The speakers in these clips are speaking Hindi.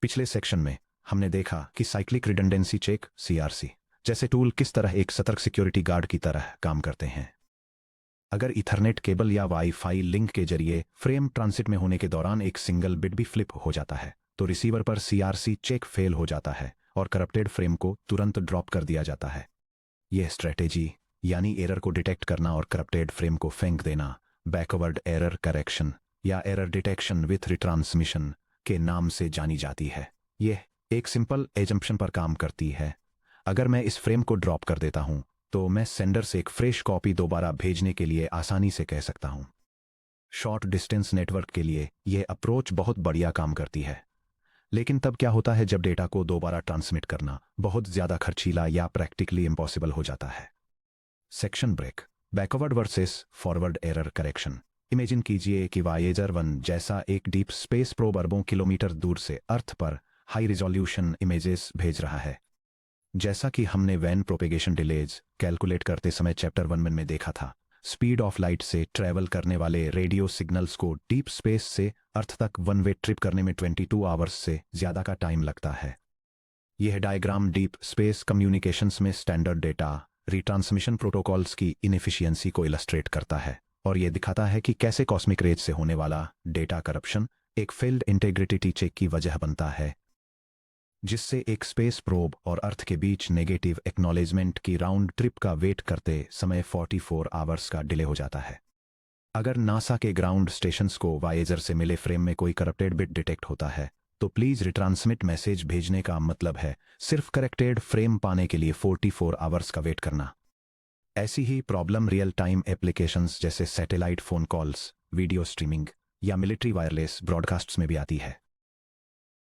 पिछले सेक्शन में हमने देखा कि साइक्लिक रिडंडेंसी चेक (सीआरसी) जैसे टूल किस तरह एक सतर्क सिक्योरिटी गार्ड की तरह काम करते हैं। अगर इथरनेट केबल या वाईफाई लिंक के जरिए फ्रेम ट्रांसिट में होने के दौरान एक सिंगल बिट भी फ्लिप हो जाता है तो रिसीवर पर सीआरसी चेक फेल हो जाता है और करप्टेड फ्रेम को तुरंत ड्रॉप कर दिया जाता है। यह स्ट्रेटेजी यानी एरर को डिटेक्ट करना और करप्टेड फ्रेम को फेंक देना बैकवर्ड एरर करेक्शन या एरर डिटेक्शन विथ रिट्रांसमिशन के नाम से जानी जाती है। यह एक सिंपल एजम्पशन पर काम करती है। अगर मैं इस फ्रेम को ड्रॉप कर देता हूं तो मैं सेंडर से एक फ्रेश कॉपी दोबारा भेजने के लिए आसानी से कह सकता हूं। शॉर्ट डिस्टेंस नेटवर्क के लिए यह अप्रोच बहुत बढ़िया काम करती है। लेकिन तब क्या होता है जब डेटा को दोबारा ट्रांसमिट करना बहुत ज्यादा खर्चीला या प्रैक्टिकली इम्पॉसिबल हो जाता है। Section break, backward versus forward error correction. Imagine कीजिए कि वायेजर 1 जैसा एक डीप स्पेस प्रोब अरबों किलोमीटर दूर से अर्थ पर हाई रिजोल्यूशन इमेजेस भेज रहा है। जैसा कि हमने वैन प्रोपेगेशन डिलेज कैलकुलेट करते समय चैप्टर 1 में देखा था, स्पीड ऑफ लाइट से ट्रैवल करने वाले रेडियो सिग्नल्स को डीप स्पेस से अर्थ तक वन वे ट्रिप करने में 22 आवर्स से ज्यादा का टाइम लगता है। यह डायग्राम डीप स्पेस कम्युनिकेशंस में स्टैंडर्ड डेटा रिट्रांसमिशन प्रोटोकॉल्स की इनएफिशिएंसी को इलस्ट्रेट करता है और यह दिखाता है कि कैसे कॉस्मिक रेज से होने वाला डेटा करप्शन एक फेल्ड इंटेग्रिटी चेक की वजह बनता है, जिससे एक स्पेस प्रोब और अर्थ के बीच नेगेटिव एक्नॉलेजमेंट की राउंड ट्रिप का वेट करते समय 44 आवर्स का डिले हो जाता है। अगर नासा के ग्राउंड स्टेशंस को वायेजर से मिले फ्रेम में कोई करप्टेड बिट डिटेक्ट होता है तो प्लीज रिट्रांसमिट मैसेज भेजने का मतलब है सिर्फ करेक्टेड फ्रेम पाने के लिए 44 आवर्स का वेट करना। ऐसी ही प्रॉब्लम रियल टाइम एप्लीकेशंस जैसे satellite phone calls, video streaming या मिलिट्री वायरलेस ब्रॉडकास्ट्स में भी आती है।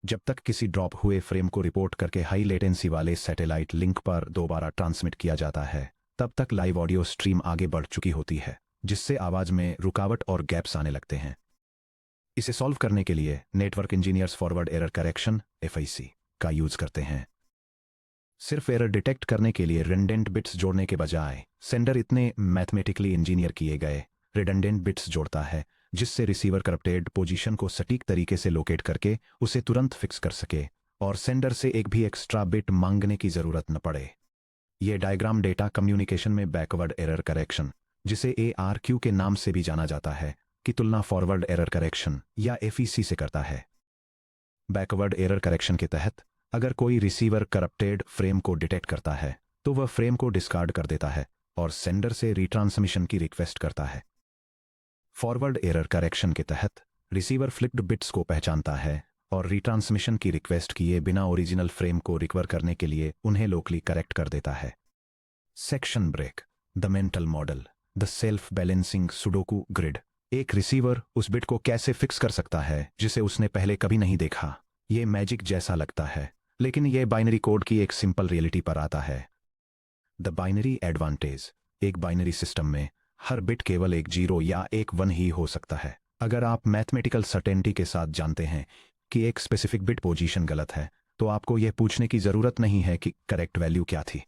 जब तक किसी ड्रॉप हुए फ्रेम को रिपोर्ट करके हाई लेटेंसी वाले सैटेलाइट लिंक पर दोबारा ट्रांसमिट किया जाता है, तब तक लाइव ऑडियो स्ट्रीम आगे बढ़ चुकी होती है, जिससे आवाज में रुकावट और गैप्स आने लगते हैं। इसे सॉल्व करने के लिए network engineers forward error correction (FIC) का यूज करते हैं। सिर्फ एरर डिटेक्ट करने के लिए रिडंडेंट बिट्स जोड़ने के बजाय सेंडर इतने मैथमेटिकली इंजीनियर किए गए रिडंडेंट बिट्स जोड़ता है जिससे रिसीवर करप्टेड पोजीशन को सटीक तरीके से लोकेट करके उसे तुरंत फिक्स कर सके और सेंडर से एक भी एक्स्ट्रा बिट मांगने की जरूरत न पड़े। यह डायग्राम डेटा कम्युनिकेशन में बैकवर्ड एरर करेक्शन, जिसे ARQ के नाम से भी जाना जाता है, की तुलना फॉरवर्ड एरर करेक्शन या FEC से करता है। बैकवर्ड एरर करेक्शन के तहत अगर कोई रिसीवर करप्टेड फ्रेम को डिटेक्ट करता है तो वह फ्रेम को डिस्कार्ड कर देता है और सेंडर से रिट्रांसमिशन की रिक्वेस्ट करता है। फॉरवर्ड एरर करेक्शन के तहत रिसीवर फ्लिप्ड बिट्स को पहचानता है और रिट्रांसमिशन की रिक्वेस्ट किए बिना ओरिजिनल फ्रेम को रिकवर करने के लिए उन्हें लोकली करेक्ट कर देता है। Section break, the mental model, the self balancing sudoku grid. एक रिसीवर उस बिट को कैसे फिक्स कर सकता है जिसे उसने पहले कभी नहीं देखा। यह मैजिक जैसा लगता है, लेकिन यह बाइनरी कोड की एक सिंपल रियलिटी पर आता है। द बाइनरी एडवांटेज, एक बाइनरी सिस्टम में हर बिट केवल एक 0 या एक 1 ही हो सकता है। अगर आप मैथमेटिकल सर्टेनिटी के साथ जानते हैं कि एक स्पेसिफिक बिट पोजीशन गलत है तो आपको यह पूछने की जरूरत नहीं है कि करेक्ट वैल्यू क्या थी,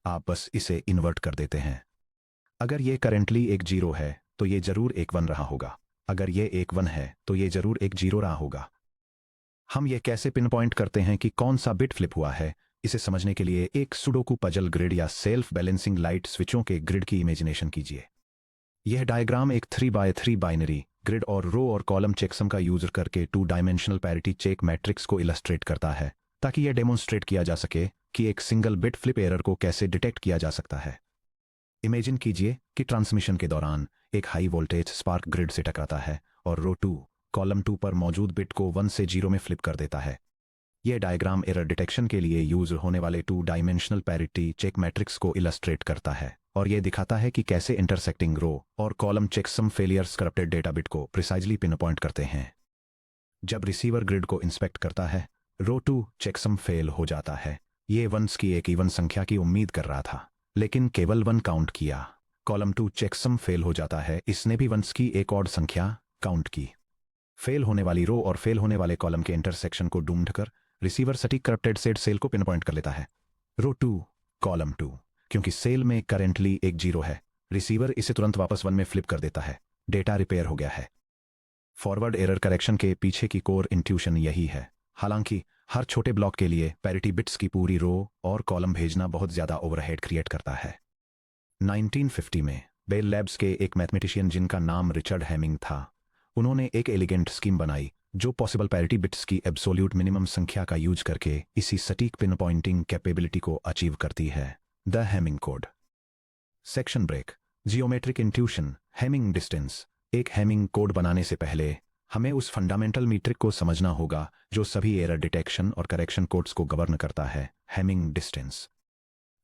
आप बस इसे इन्वर्ट कर देते हैं। अगर यह करेंटली एक 0 है तो यह जरूर एक 1 रहा होगा, अगर यह एक 1 है तो यह जरूर एक 0 रहा होगा। हम यह कैसे पिन पॉइंट करते हैं कि कौन सा बिट फ्लिप हुआ है, इसे समझने के लिए एक सुडोकू पजल ग्रिड या सेल्फ बैलेंसिंग लाइट स्विचों के ग्रिड की इमेजिनेशन कीजिए। यह डायग्राम एक 3x3 बाइनरी ग्रिड और रो और कॉलम चेकसम का यूज करके 2 डायमेंशनल पैरिटी चेक मैट्रिक्स को इलस्ट्रेट करता है ताकि यह डेमोन्स्ट्रेट किया जा सके कि एक सिंगल बिट फ्लिप एरर को कैसे डिटेक्ट किया जा सकता है। इमेजिन कीजिए कि ट्रांसमिशन के दौरान एक हाई वोल्टेज स्पार्क ग्रिड से टकराता है और रो 2 कॉलम 2 पर मौजूद बिट को 1 से 0 में फ्लिप कर देता है। यह डायग्राम एरर डिटेक्शन के लिए यूज होने वाले 2 डायमेंशनल पैरिटी चेक मैट्रिक्स को इलस्ट्रेट करता है और यह दिखाता है कि कैसे इंटरसेक्टिंग रो और column checksum failures corrupted data bit को प्रिसाइजली पिन पॉइंट करते हैं। जब रिसीवर ग्रिड को इंस्पेक्ट करता है, रो 2 चेकसम फेल हो जाता है। यह वंस की एक इवन संख्या की उम्मीद कर रहा था लेकिन केवल 1 काउंट किया। कॉलम 2 चेकसम फेल हो जाता है, इसने भी वंस की एक ऑड संख्या काउंट की। फेल होने वाली रो और फेल होने वाले कॉलम के इंटरसेक्शन को ढूंढकर रिसीवर सटीक करप्टेड सेट सेल को पिन पॉइंट कर लेता है। रो 2 कॉलम 2, क्योंकि सेल में करेंटली एक 0 है, रिसीवर इसे तुरंत वापस 1 में फ्लिप कर देता है। डेटा रिपेयर हो गया है। फॉरवर्ड एरर करेक्शन के पीछे की कोर इंट्यूशन यही है। हालांकि हर छोटे ब्लॉक के लिए पैरिटी बिट्स की पूरी रो और कॉलम भेजना बहुत ज़्यादा ओवरहेड क्रिएट करता है। 1950 में बेल लैब्स के एक मैथमेटिशियन जिनका नाम रिचर्ड हैमिंग था, उन्होंने एक एलिगेंट स्कीम बनाई जो पॉसिबल पैरिटी बिट्स की एब्सोल्यूट मिनिमम संख्या का यूज करके इसी सटीक पिन पॉइंटिंग कैपेबिलिटी को अचीव करती है, the Hamming code. Section break. Geometric intuition, Hamming distance. एक हैमिंग कोड बनाने से पहले हमें उस फंडामेंटल मीट्रिक को समझना होगा जो सभी एरर डिटेक्शन और करेक्शन कोड्स को गवर्न करता है, हैमिंग डिस्टेंस।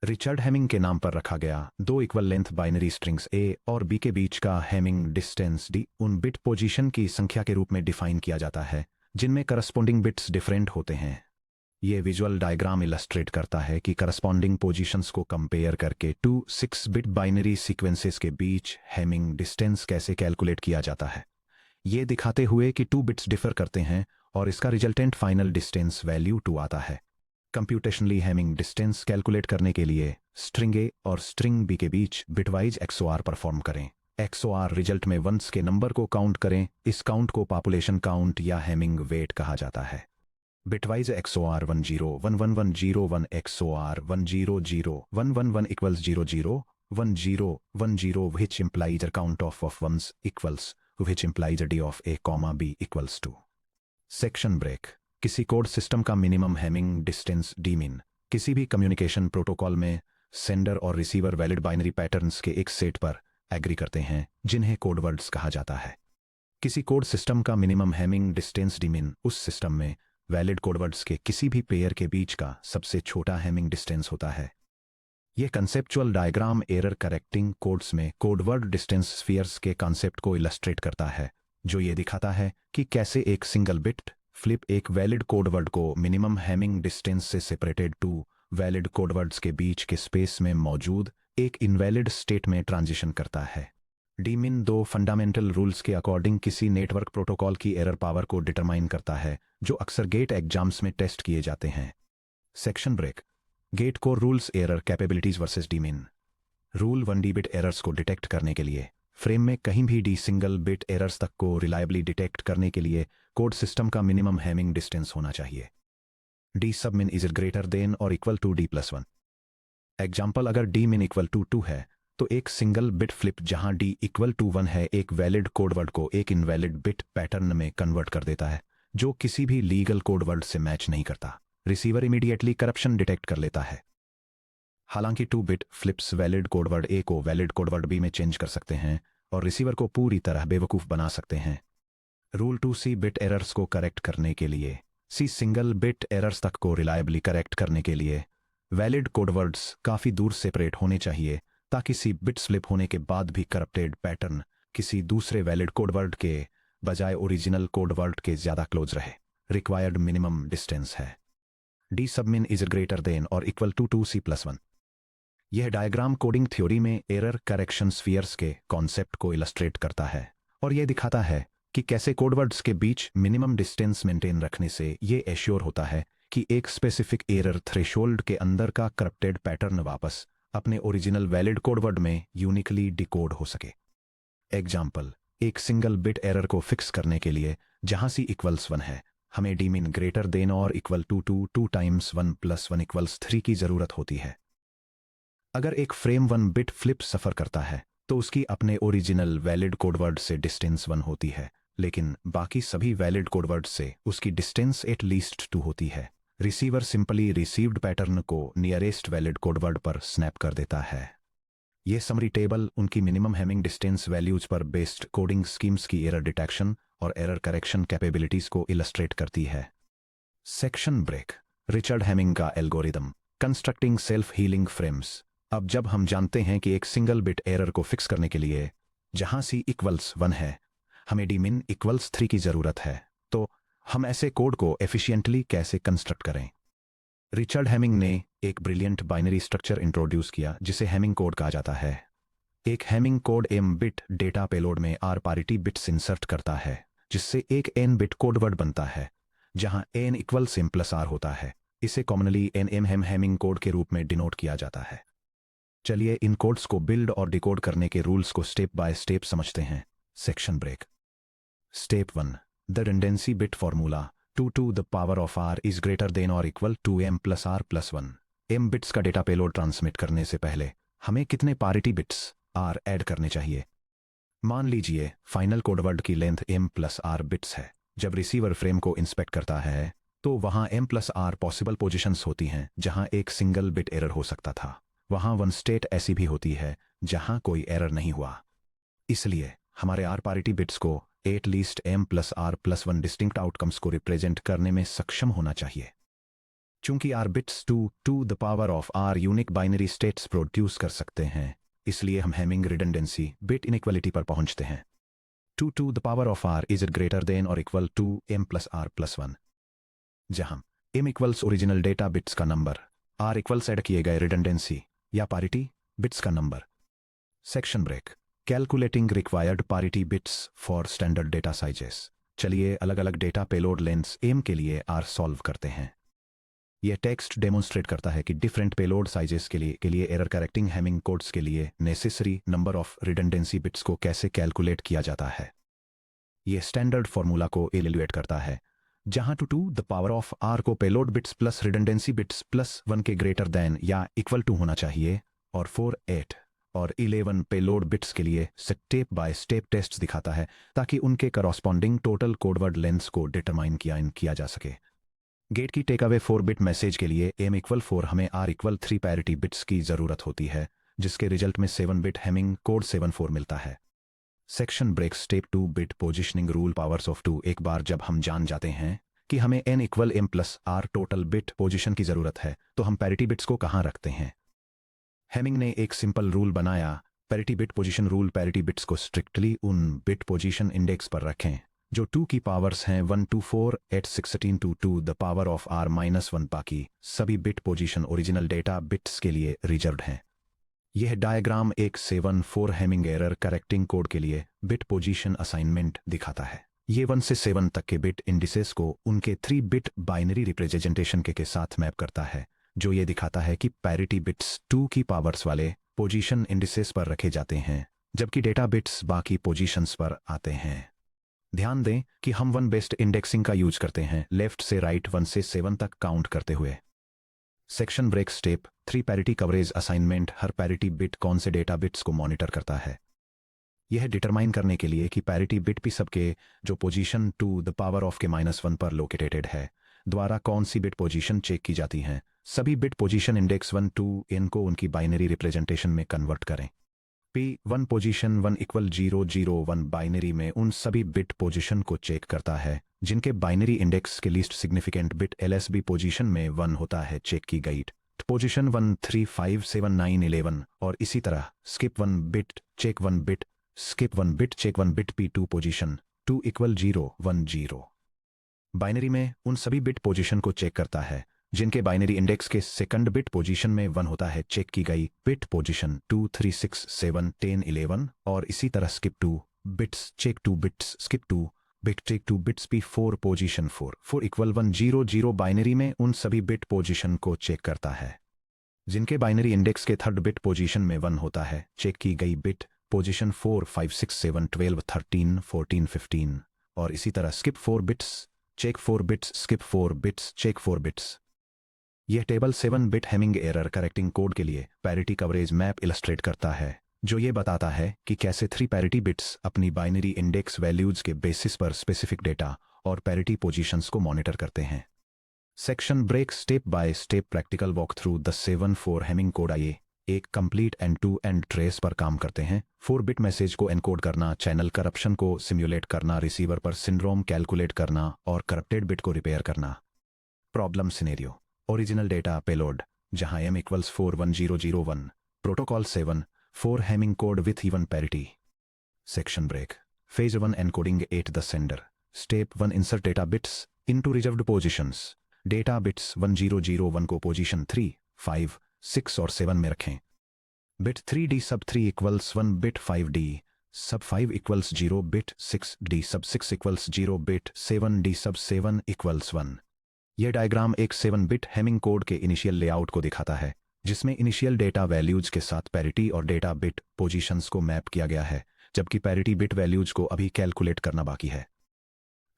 रिचर्ड हैमिंग के नाम पर रखा गया दो इक्वल लेंथ बाइनरी स्ट्रिंग्स ए और बी के बीच का हैमिंग डिस्टेंस डी उन बिट पोजीशन की संख्या के रूप में डिफाइन किया जाता है जिनमें करस्पॉन्डिंग बिट्स डिफरेंट होते हैं। ये विजुअल डायग्राम इलस्ट्रेट करता है कि करस्पॉन्डिंग पोजीशंस को कंपेयर करके 2 बिट बाइनरी सीक्वेंसेस के बीच हैमिंग डिस्टेंस कैसे कैलकुलेट किया जाता है, ये दिखाते हुए कि 2 बिट्स डिफर करते हैं और इसका रिजल्टेंट फाइनल डिस्टेंस वैल्यू 2 आता है। कंप्यूटेशनली हैमिंग डिस्टेंस कैलकुलेट करने के लिए स्ट्रिंग ए और स्ट्रिंग बी के बीच बिटवाइज XOR परफॉर्म करें। XOR रिजल्ट में वंस के नंबर को काउंट करें। इस काउंट को पॉपुलेशन काउंट या हैमिंग वेट कहा जाता है। Bitwise XOR 1 0 1 1 1 0 1 XOR 1 0 0 1 1 1 equals 0 0 1 0 1 0 which implies a count of ones equals which implies a d of a comma b equals 2। Section break. किसी कोड सिस्टम का मिनिमम हैमिंग डिस्टेंस डीमिन। किसी भी कम्युनिकेशन प्रोटोकॉल में सेंडर और रिसीवर वैलिड बाइनरी पैटर्न्स के एक सेट पर एग्री करते हैं जिन्हें कोड वर्ड्स कहा जाता है। किसी कोड सिस्टम का मिनिमम हैमिंग डिस्टेंस डीमिन उस सिस्टम में वैलिड कोडवर्ड्स के किसी भी पेयर के बीच का सबसे छोटा हैमिंग डिस्टेंस होता है। यह conceptual diagram error correcting codes में कोडवर्ड डिस्टेंस स्फीयर्स के कॉन्सेप्ट को इलस्ट्रेट करता है, जो ये दिखाता है कि कैसे एक सिंगल बिट फ्लिप एक वैलिड कोडवर्ड को मिनिमम हैमिंग डिस्टेंस से सेपरेटेड 2 वैलिड कोडवर्ड्स के बीच के स्पेस में मौजूद एक इनवैलिड स्टेट में ट्रांजिशन करता है। डीमिन 2 फंडामेंटल रूल्स के अकॉर्डिंग किसी नेटवर्क प्रोटोकॉल की एरर पावर को डिटरमाइन करता है जो अक्सर गेट एग्जाम्स में टेस्ट किए जाते हैं। Section break. Get core rules error capabilities versus D min. Rule 1D bit errors को डिटेक्ट करने के लिए फ्रेम में कहीं भी डी सिंगल बिट एरर्स तक को रिलायबली डिटेक्ट करने के लिए कोड सिस्टम का मिनिमम हैमिंग डिस्टेंस होना चाहिए। डी सब मिन इज ग्रेटर देन और इक्वल टू d+1। एग्जाम्पल, अगर डी मिन इक्वल टू 2 है तो एक सिंगल बिट फ्लिप जहां d इक्वल टू 1 है एक वैलिड कोडवर्ड को एक इनवैलिड बिट पैटर्न में कन्वर्ट कर देता है जो किसी भी लीगल कोडवर्ड से मैच नहीं करता। रिसीवर इमीडिएटली करप्शन डिटेक्ट कर लेता है। हालांकि 2 बिट फ्लिप्स वैलिड कोडवर्ड ए को वैलिड कोडवर्ड बी में चेंज कर सकते हैं और रिसीवर को पूरी तरह बेवकूफ़ बना सकते हैं। रूल 2C बिट एरर्स को करेक्ट करने के लिए सी सिंगल बिट एरर्स तक को रिलायबली करेक्ट करने के लिए वैलिड कोडवर्ड्स काफ़ी दूर सेपरेट होने चाहिए ताकि सी बिट स्लिप होने के बाद भी करप्टेड पैटर्न किसी दूसरे वैलिड कोडवर्ड के बजाय ओरिजिनल कोडवर्ड के ज़्यादा क्लोज रहे। रिक्वायर्ड मिनिमम डिस्टेंस है डी सबमिन इज ग्रेटर देन और इक्वल टू 2C+1। यह डायग्राम कोडिंग थ्योरी में एरर करेक्शन स्फीयर्स के कॉन्सेप्ट को इलस्ट्रेट करता है और यह दिखाता है कि कैसे कोडवर्ड्स के बीच मिनिमम डिस्टेंस मेंटेन रखने से ये एश्योर होता है कि एक स्पेसिफिक एरर थ्रेशोल्ड के अंदर का करप्टेड पैटर्न वापस अपने ओरिजिनल वैलिड कोडवर्ड में यूनिकली डिकोड हो सके। एग्जाम्पल, एक सिंगल बिट एरर को फिक्स करने के लिए जहां C इक्वल्स 1 है हमें डी मिन ग्रेटर देन और इक्वल टू 2 टाइम्स 1 + 1 इक्वल्स 3 की जरूरत होती है। अगर एक फ्रेम 1 बिट फ्लिप सफर करता है तो उसकी अपने ओरिजिनल वैलिड कोडवर्ड से डिस्टेंस 1 होती है, लेकिन बाकी सभी वैलिड कोडवर्ड से उसकी डिस्टेंस एट लीस्ट 2 होती है। रिसीवर सिंपली रिसीव्ड पैटर्न को नियरेस्ट वैलिड कोडवर्ड पर स्नैप कर देता है। यह समरी टेबल उनकी मिनिमम हैमिंग डिस्टेंस वैल्यूज पर बेस्ड कोडिंग स्कीम्स की एरर डिटेक्शन और एरर करेक्शन कैपेबिलिटीज को इलस्ट्रेट करती है। Section break. रिचर्ड हैमिंग का algorithm, constructing self healing frames. अब जब हम जानते हैं कि एक सिंगल बिट एरर को फिक्स करने के लिए जहां C इक्वल्स 1 है हमें डी मिन इक्वल्स 3 की जरूरत है, तो हम ऐसे कोड को एफिशिएंटली कैसे कंस्ट्रक्ट करें। रिचर्ड हैमिंग ने एक ब्रिलियंट बाइनरी स्ट्रक्चर इंट्रोड्यूस किया जिसे हैमिंग कोड कहा जाता है। एक Hamming code m bit data payload में r पारिटी बिट्स इंसर्ट करता है जिससे एक n बिट कोडवर्ड बनता है जहां n इक्वल्स m+r होता है। इसे कॉमनली NM हैमिंग कोड के रूप में डिनोट किया जाता है। चलिए इन कोड्स को बिल्ड और डिकोड करने के रूल्स को स्टेप बाय स्टेप समझते हैं। Section break. Step 1, the redundancy bit formula. 2 to the power of r is greater than or equal to m plus r plus 1। m bits का डेटा पेलोड ट्रांसमिट करने से पहले हमें कितने पारिटी बिट्स r ऐड करने चाहिए? मान लीजिए फाइनल कोडवर्ड की length m plus r bits है। जब रिसीवर फ्रेम को इंस्पेक्ट करता है तो वहां m plus r possible positions होती हैं जहां एक सिंगल बिट एरर हो सकता था। वहां वन स्टेट ऐसी भी होती है जहां कोई एरर नहीं हुआ। इसलिए हमारे r पारिटी बिट्स को at least m plus r plus 1 distinct outcomes को रिप्रेजेंट करने में सक्षम होना चाहिए। चूंकि r bits 2 to the power of r unique binary states produce कर सकते हैं, इसलिए हम हैमिंग रिडंडेंसी बिट इनइक्वालिटी पर पहुंचते हैं। 2 to the power of r is it greater than or equal to m plus r plus 1, जहां m equals original data bits का नंबर, r इक्वल्स ऐड किए गए रिडंडेंसी या पारिटी बिट्स का number. Section break. Calculating required parity bits for standard data sizes. चलिए अलग अलग डेटा पेलोड लेंथ्स m के लिए r सॉल्व करते हैं। यह टेक्स्ट डेमोन्स्ट्रेट करता है कि डिफरेंट पेलोड साइजेस के लिए एरर करेक्टिंग हैमिंग कोड्स के लिए necessary number of redundancy bits को कैसे कैलकुलेट किया जाता है। यह स्टैंडर्ड फॉर्मूला को इवैल्यूएट करता है, जहां 2 to the power of r को payload bits plus redundancy bits plus 1 के ग्रेटर देन या इक्वल टू होना चाहिए, और 4, 8 और 11 पेलोड बिट्स के लिए स्टेप बाय स्टेप टेस्ट दिखाता है ताकि उनके करॉस्पॉन्डिंग टोटल कोडवर्ड लेंथ्स को डिटरमाइन किया जा सके। गेट की टेक अवे 4 बिट मैसेज के लिए m इक्वल 4 हमें r इक्वल 3 पैरिटी बिट्स की जरूरत होती है, जिसके रिजल्ट में 7 बिट हैमिंग कोड 74 मिलता है। Section break. Step 2 bit positioning rule powers of 2। एक बार जब हम जान जाते हैं कि हमें n equal m plus r total bit position की जरूरत है, तो हम पैरिटी बिट्स को कहां रखते हैं? हैमिंग ने एक सिंपल रूल बनाया, parity bit position rule. Parity bits को स्ट्रिक्टली उन बिट पोजिशन इंडेक्स पर रखें जो 2 की पावर्स हैं 1 to 4 8 16 to the power of r minus 1। बाकी सभी bit position original data bits के लिए रिजर्व्ड हैं। यह डायग्राम एक 7-4 हैमिंग एरर करेक्टिंग कोड के लिए बिट पोजीशन असाइनमेंट दिखाता है। ये 1 से 7 तक के बिट इंडिसेस को उनके 3 बिट बाइनरी रिप्रेजेंटेशन के साथ मैप करता है, जो ये दिखाता है कि पैरिटी बिट्स 2 की पावर्स वाले पोजीशन इंडिसेस पर रखे जाते हैं, जबकि डेटा बिट्स बाकी पोजीशंस पर आते हैं। ध्यान दें कि हम 1 बेस्ड इंडेक्सिंग का यूज करते हैं, लेफ्ट से राइट 1 से 7 तक काउंट करते हुए। Section break. Step 3 parity coverage assignment. हर पैरिटी बिट कौन से डेटा बिट्स को मॉनिटर करता है, यह डिटरमाइन करने के लिए कि पैरिटी बिट पी सब के जो पोजीशन 2 the power of के -1 पर लोकेटेड है द्वारा कौन सी बिट पोजीशन चेक की जाती हैं। सभी bit position index 1 to n को उनकी बाइनरी रिप्रेजेंटेशन में कन्वर्ट करें। P1 पोजीशन 1 इक्वल 0 0 1 बाइनरी में उन सभी बिट पोजीशन को चेक करता है जिनके बाइनरी इंडेक्स के least significant bit LSB position में 1 होता है चेक की गई पोजीशन 1 3 5 7 9 11, और इसी तरह skip 1 bit check 1 bit skip 1 bit check 1 bit P2 position 2 equal 0 1 0 binary में उन सभी बिट पोजीशन को चेक करता है जिनके बाइनरी इंडेक्स के सेकंड बिट पोजीशन में 1 होता है चेक की गई बिट पोजीशन 2 3 6 7 10 11, और इसी तरह skip 2 bits check 2 bits skip 2 bit check 2 bits P4 position 4 equal 1 0 0 binary में उन सभी बिट पोजीशन को चेक करता है जिनके बाइनरी इंडेक्स के थर्ड बिट पोजीशन में 1 होता है चेक की गई बिट पोजीशन 4 5 6 7 12 13 14 15, और इसी तरह skip 4 bits check 4 bits skip 4 bits check 4 bits. यह table 7 bit Hamming error correcting code के लिए पैरिटी कवरेज मैप इलस्ट्रेट करता है, जो ये बताता है कि कैसे 3 पैरिटी बिट्स अपनी बाइनरी इंडेक्स वैल्यूज के बेसिस पर स्पेसिफिक डेटा और पैरिटी पोजीशंस को मॉनिटर करते हैं। Section break. Step by step practical walk through the 7-4 Hamming code. आइए एक कंप्लीट एंड-टू-एंड ट्रेस पर काम करते हैं। 4 बिट मैसेज को एनकोड करना, चैनल करप्शन को सिम्युलेट करना, रिसीवर पर सिंड्रोम कैलकुलेट करना और करप्टेड बिट को रिपेयर करना। Problem scenario. Original data payload जहां m equals 41001, protocol 7-4 Hamming code with even parity. Section break. Phase 1 encoding 8 the sender. Step 1 insert data bits into reserved positions. Data bits 1001 को पोजीशन 3 5 6 और 7 में रखें। बिट 3d सब 3 इक्वल्स 1 बिट 5d सब 5 इक्वल्स 0 बिट 6d सब 6 इक्वल्स 0 बिट 7d सब 7 इक्वल्स 1। यह डायग्राम एक 7 बिट हैमिंग कोड के इनिशियल लेआउट को दिखाता है, जिसमें इनिशियल डेटा वैल्यूज के साथ पैरिटी और डेटा बिट पोजीशंस को मैप किया गया है, जबकि पैरिटी बिट वैल्यूज को अभी कैलकुलेट करना बाकी है।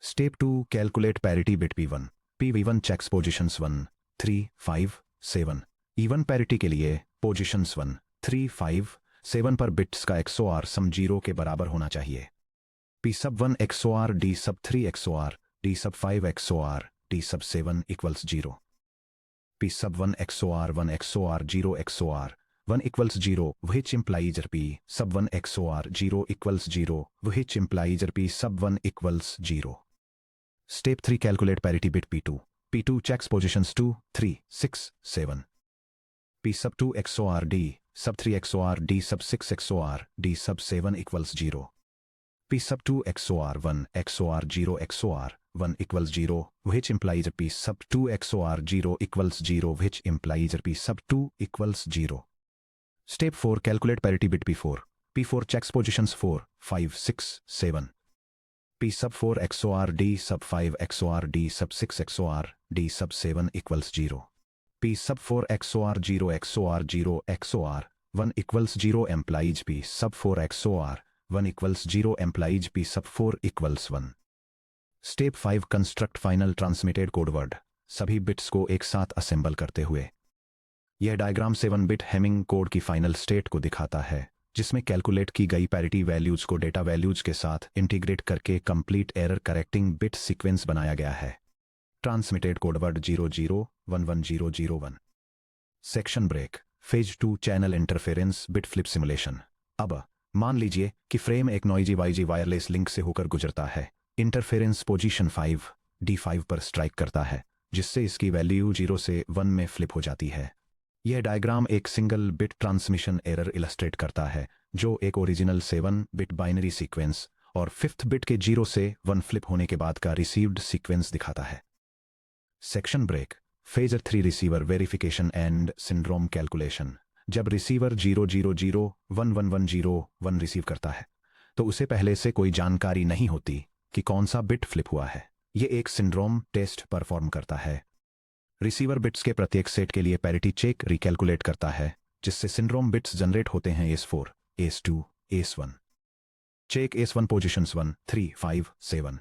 Step 2. Calculate parity bit P1. PV1 checks positions 1, 3, 5, 7. Even parity के लिए positions 1, 3, 5, 7 पर बिट्स का XOR सम 0 के बराबर होना चाहिए. P sub 1 XOR D sub 3 XOR D sub 5 XOR D sub 7 equals 0. P sub 1 XOR 1 XOR 0 XOR 1 equals 0, which implies P sub 1 XOR 0 equals 0, which implies P sub 1 equals 0. Step 3. Calculate parity bit P2. P2 checks positions 2, 3, 6, 7. P sub 2 XOR D sub 3 XOR D sub 6 XOR D sub 7 equals 0. P sub 2 XOR 1 XOR 0 XOR 1 equals 0, which implies P sub 2 XOR 0 equals 0, which implies P sub 2 equals 0. Step 4. Calculate parity bit P4. P4 checks positions 4, 5, 6, 7. P sub 4 XOR D sub 5 XOR D sub 6 XOR D sub 7 equals 0. P sub 4 XOR 0 XOR 0 XOR 1 equals 0 implies P sub 4 XOR 1 equals 0 implies P sub 4 equals 1. Step 5. Construct final transmitted code word. सभी बिट्स को एक साथ असेंबल करते हुए. यह डायग्राम 7 बिट हेमिंग कोड की फाइनल स्टेट को दिखाता है, जिसमें कैलकुलेट की गई पैरिटी वैल्यूज को डेटा वैल्यूज के साथ इंटीग्रेट करके complete error correcting bit sequence बनाया गया है. Transmitted code word 00111001. Section break. Phase 2 channel interference bit flip simulation. अब मान लीजिए कि फ्रेम एक नॉइजी वाईजी वायरलेस लिंक से होकर गुजरता है. इंटरफेरेंस पोजीशन 5, D5 पर स्ट्राइक करता है, जिससे इसकी वैल्यू 0 से 1 में फ्लिप हो जाती है. यह डायग्राम एक single bit transmission error illustrate करता है, जो एक ओरिजिनल 7 बिट बाइनरी सीक्वेंस और 5th बिट के 0 से 1 फ्लिप होने के बाद का रिसीव्ड सीक्वेंस दिखाता है. Section break. Phase 3 receiver verification and syndrome calculation. जब रिसीवर 00011101 रिसीव करता है, तो उसे पहले से कोई जानकारी नहीं होती कि कौन सा बिट फ्लिप हुआ है. ये एक सिंड्रोम टेस्ट परफॉर्म करता है. रिसीवर बिट्स के प्रत्येक सेट के लिए पैरिटी चेक रिकैलकुलेट करता है, जिससे सिंड्रोम बिट्स जनरेट होते हैं AS4, AS2, AS1. Check AS1 positions 1, 3, 5, 7.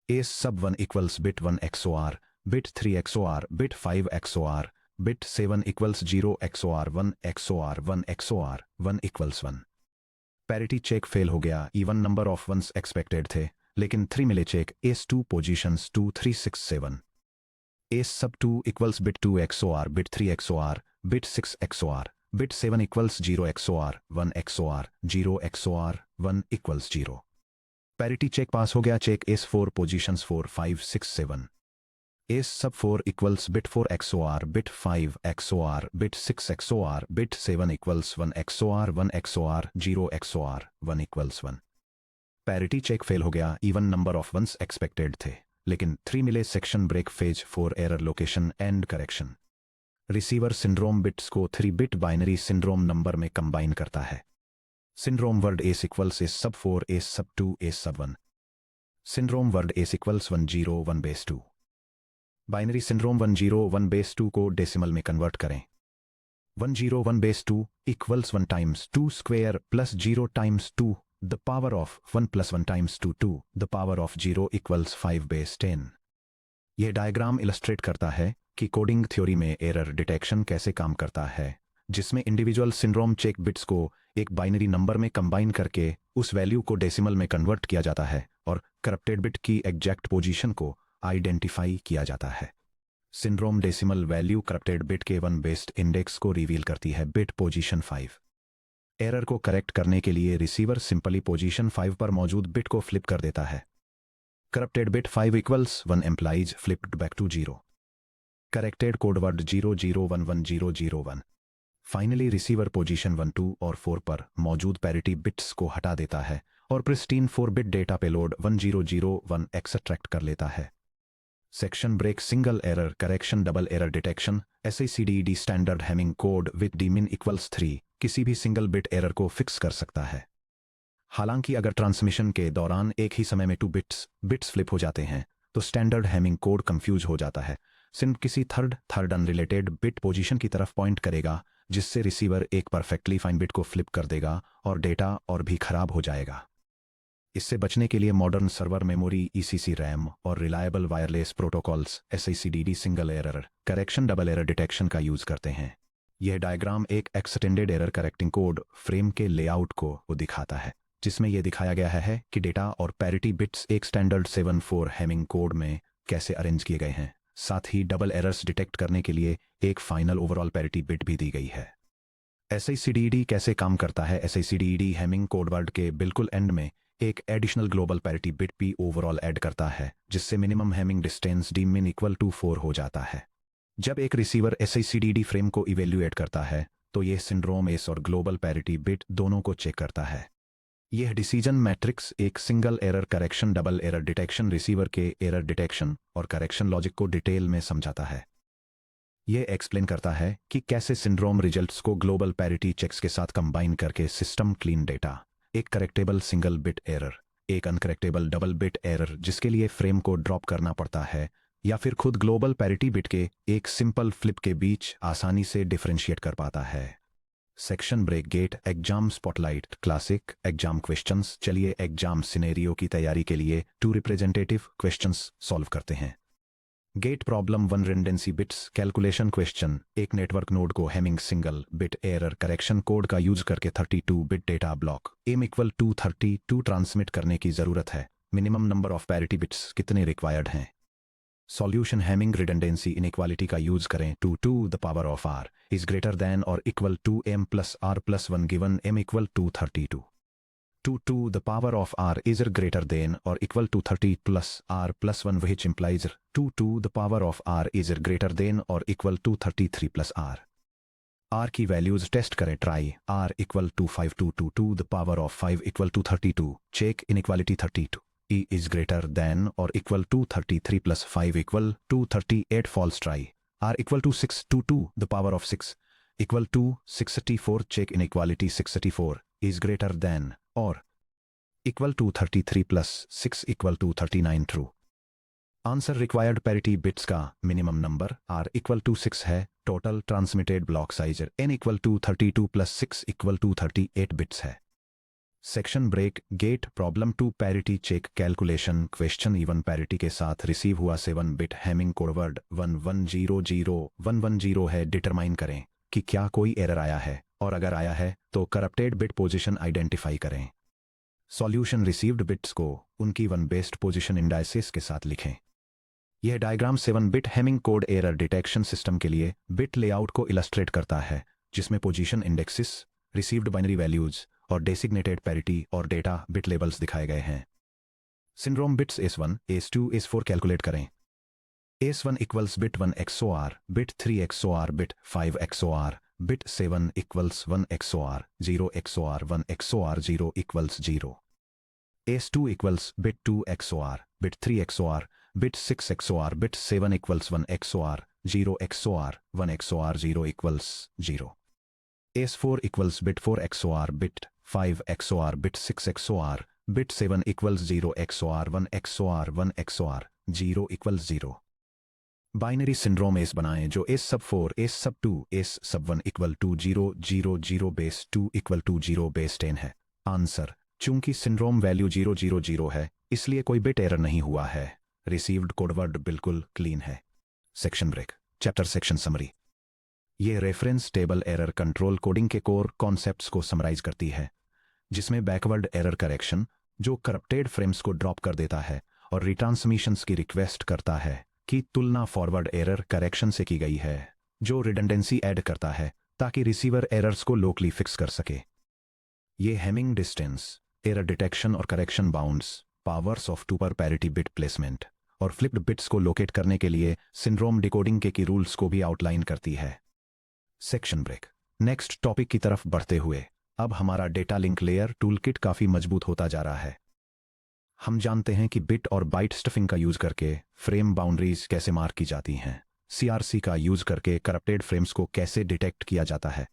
AS sub 1 equals bit 1 XOR, bit 3 XOR, bit 5 XOR, bit 7 equals 0 XOR 1 XOR 1 XOR 1 equals 1. Parity check fail हो गया. Even number of ones expected थे, लेकिन 3 मिले check. AS2 positions 2, 3, 6, 7. AS sub 2 equals bit 2 XOR, bit 3 XOR, bit 6 XOR, bit 7 equals 0 XOR 1 XOR 0 XOR 1 equals 0. Parity check pass हो गया. Check AS4 positions 4, 5, 6, 7. AS sub 4 equals bit 4 XOR, bit 5 XOR, bit 6 XOR, bit 7 equals 1 XOR 1 XOR 0 XOR 1 equals 1. Parity check fail हो गया. Even number of ones expected थे, लेकिन 3 मिले. Section break. Phase 4 error location and correction. Receiver syndrome bits को 3 बिट बाइनरी सिंड्रोम नंबर में कंबाइन करता है. Syndrome word AS equals AS sub 4, AS sub 2, AS sub 1. Syndrome word AS equals 101 base 2. Binary syndrome 101 base 2 को डेसिमल में कन्वर्ट करें. 101 base 2 equals 1 times 2 square plus 0 times 2 the power of 1 plus 1 times 2 2 the power of 0 equals 5 base 10. यह डायग्राम इलस्ट्रेट करता है कि कोडिंग थ्योरी में एरर डिटेक्शन कैसे काम करता है, जिसमें इंडिविजुअल सिंड्रोम चेक बिट्स को एक बाइनरी नंबर में कंबाइन करके उस वैल्यू को डेसिमल में कन्वर्ट किया जाता है और करप्टेड बिट की एग्जैक्ट पोजीशन को आइडेंटिफाई किया जाता है. Syndrome decimal value corrupted bit के 1 बेस्ड इंडेक्स को रिवील करती है. Bit position 5. एरर को करेक्ट करने के लिए रिसीवर सिंपली पोजीशन 5 पर मौजूद बिट को फ्लिप कर देता है. Corrupted bit 5 equals 1 implies flipped back to 0. Corrected code word 00111001. Finally receiver position 1, 2 और 4 पर मौजूद पैरिटी बिट्स को हटा देता है और pristine 4 bit data payload 1001 extract कर लेता है. Section break. Single error correction double error detection. SACDD standard Hamming code with dmin equals 3 किसी भी सिंगल बिट एरर को फिक्स कर सकता है. हालांकि अगर ट्रांसमिशन के दौरान एक ही समय में 2 बिट्स फ्लिप हो जाते हैं, तो स्टैंडर्ड हेमिंग कोड कंफ्यूज हो जाता है. सिर्फ किसी थर्ड अनरिलेटेड बिट पोजीशन की तरफ पॉइंट करेगा, जिससे रिसीवर एक परफेक्टली फाइन बिट को फ्लिप कर देगा और डेटा और भी खराब हो जाएगा. इससे बचने के लिए modern server memory, ECC RAM और reliable wireless protocols SICDD single error correction double error detection का यूज करते हैं। यह डायग्राम एक extended error correcting code frame के लेआउट को दिखाता है, जिसमें यह दिखाया गया है कि डेटा और पैरिटी बिट्स एक स्टैंडर्ड 7/4 हेमिंग कोड में कैसे अरेंज किए गए हैं। साथ ही डबल एरर्स डिटेक्ट करने के लिए एक फाइनल ओवरऑल पैरिटी बिट भी दी गई है। SICDD कैसे काम करता है? SICDD हेमिंग कोड वर्ड के बिल्कुल एंड में एक एडिशनल ग्लोबल पैरिटी बिट भी ओवरऑल ऐड करता है, जिससे minimum Hamming distance dmin equal to 4 हो जाता है। जब एक रिसीवर SICDD फ्रेम को इवेल्युएट करता है तो यह सिंड्रोम एस और ग्लोबल पैरिटी बिट दोनों को चेक करता है। यह डिसीजन मैट्रिक्स एक single error correction double error detection receiver के एरर डिटेक्शन और करेक्शन लॉजिक को डिटेल में समझाता है। यह एक्सप्लेन करता है कि कैसे सिंड्रोम रिजल्ट्स को ग्लोबल पैरिटी चेक्स के साथ कंबाइन करके सिस्टम क्लीन डेटा, एक करेक्टेबल सिंगल बिट एरर, एक अनकरेक्टेबल डबल बिट एरर जिसके लिए फ्रेम को ड्रॉप करना पड़ता है, या फिर खुद ग्लोबल पैरिटी बिट के एक सिंपल फ्लिप के बीच आसानी से डिफरेंशिएट कर पाता है। Section break GATE exam spotlight classic exam questions. चलिए एग्जाम सिनेरियो की तैयारी के लिए 2 रिप्रेजेंटेटिव क्वेश्चंस सॉल्व करते हैं। GATE problem 1 redundancy bits calculation question. एक नेटवर्क नोड को Hamming single bit error correction code का यूज करके 32 bit data block m equal to 32 transmit करने की जरूरत है। Minimum number of parity bits कितने रिक्वायर्ड हैं? सॉल्यूशन हेमिंग रिडंडेंसी इनइक्वालिटी का यूज करें। 2 to the power of r is greater than or equal to m plus r plus 1 given m equal to 32. 2 to the power of r is greater than or equal to 30 plus r plus 1, which implies 2 to the power of r is greater than or equal to 33 plus r. r की वैल्यूज टेस्ट करें। Try r equal to 5 to the power of 5 equal to 32. Check inequality 32 e is greater than or equal to 33 plus 5 equal to 38. False. Try r equal to 6 to the power of 6 equal to 64. Check inequality 64 is greater than or equal to 33 plus 6 equal to 39. True. Answer required parity bits का minimum number r equal to 6 है। Total transmitted block size n equal to 32 plus 6 equal to 38 bits है। Section break get problem 2 parity check calculation question. Even parity के साथ रिसीव हुआ 7 बिट हेमिंग कोडवर्ड 11001110 है। डिटरमाइन करें कि क्या कोई एरर आया है, और अगर आया है तो करप्टेड बिट पोजीशन आइडेंटिफाई करें। सॉल्यूशन रिसीव्ड बिट्स को उनकी 1 बेस्ड पोजीशन इंडाइसेस के साथ लिखें। यह diagram 7 bit Hamming code error detection system के लिए बिट लेआउट को इलस्ट्रेट करता है, जिसमें position indexes, received binary values और डेसिग्नेटेड पैरिटी और डेटा बिट लेबल्स दिखाए गए हैं। Syndrome bits S1, S2, S4 calculate करें। S1 equals bit 1 XOR, bit 3 XOR, bit 5 XOR, bit 7 equals 1 XOR, 0 XOR, 1 XOR, 0 equals 0। S2 equals bit 2 XOR, bit 3 XOR, bit 6 XOR, bit 7 equals 1 XOR, 0 XOR, 1 XOR, 0 equals 0। S4 equals bit 4 XOR, bit 5 XOR, bit 6 XOR, bit 7 equals 0 XOR, 1 XOR, 1 XOR, 0 equals 0। Binary syndrome S बनाएं जो S sub 4, S sub 2, S sub 1 equal to 0 0 0 base 2 equal to 0 base 10 है। आंसर चूंकि सिंड्रोम वैल्यू 0 0 0 है, इसलिए कोई बिट एरर नहीं हुआ है। रिसीव्ड कोडवर्ड बिल्कुल क्लीन है। Section break chapter section summary. ये reference table error control coding के कोर कॉन्सेप्ट्स को समराइज करती है, जिसमें बैकवर्ड एरर करेक्शन जो करप्टेड फ्रेम्स को ड्रॉप कर देता है और रिट्रांसमिशंस की रिक्वेस्ट करता है की तुलना फॉरवर्ड एरर करेक्शन से की गई है, जो रिडंडेंसी ऐड करता है ताकि रिसीवर एरर्स को लोकली फिक्स कर सके। ये हेमिंग डिस्टेंस, एरर डिटेक्शन और करेक्शन बाउंड्स, पावर्स ऑफ 2 पर पैरिटी बिट प्लेसमेंट और फ्लिप्ड बिट्स को लोकेट करने के लिए सिंड्रोम डिकोडिंग के की रूल्स को भी आउटलाइन करती है। Section break. नेक्स्ट टॉपिक की तरफ बढ़ते हुए अब हमारा डेटा लिंक लेयर टूलकिट काफी मजबूत होता जा रहा है। हम जानते हैं कि बिट और बाइट स्टफिंग का यूज करके फ्रेम बाउंड्रीज कैसे मार्क की जाती हैं, CRC का यूज करके करप्टेड फ्रेम्स को कैसे डिटेक्ट किया जाता है,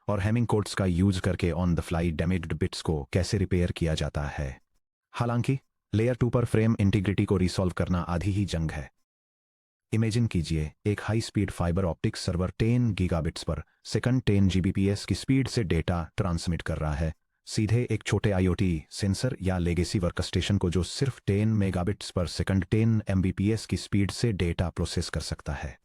और हेमिंग कोड्स का यूज करके on the fly damaged bits को कैसे रिपेयर किया जाता है। हालांकि लेयर 2 पर फ्रेम इंटीग्रिटी को रिसॉल्व करना आधी ही जंग है। इमेजिन कीजिए एक high speed fibre optics server 10 gigabits per second 10 Gbps की स्पीड से डेटा ट्रांसमिट कर रहा है, सीधे एक छोटे आईओटी सेंसर या लेगेसी वर्कस्टेशन को जो सिर्फ 10 मेगाबिट्स पर सेकंड 10 एमबीपीएस की स्पीड से डेटा प्रोसेस कर सकता है।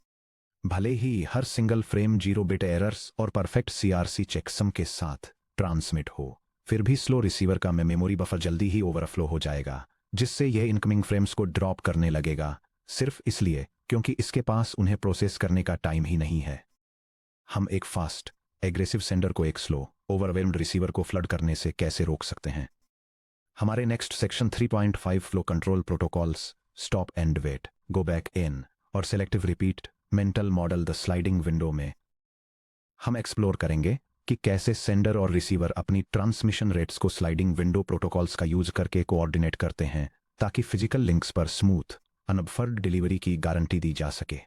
भले ही हर सिंगल फ्रेम 0 बिट एरर्स और परफेक्ट सीआरसी चेकसम के साथ ट्रांसमिट हो, फिर भी स्लो रिसीवर का मेमोरी बफर जल्दी ही ओवरफ्लो हो जाएगा, जिससे यह इनकमिंग फ्रेम्स को ड्रॉप करने लगेगा, सिर्फ इसलिए क्योंकि इसके पास उन्हें प्रोसेस करने का टाइम ही नहीं है। हम एक फास्ट एग्रेसिव सेंडर को एक स्लो ओवरवेल्म्ड रिसीवर को फ्लड करने से कैसे रोक सकते हैं? हमारे next section 3.5 flow control protocols, stop and wait, go back N और selective repeat mental model the sliding window में हम एक्सप्लोर करेंगे कि कैसे सेंडर और रिसीवर अपनी ट्रांसमिशन रेट्स को स्लाइडिंग विंडो प्रोटोकॉल्स का यूज करके कोऑर्डिनेट करते हैं ताकि फिजिकल लिंक्स पर स्मूथ अनबफर्ड डिलीवरी की गारंटी दी जा सके।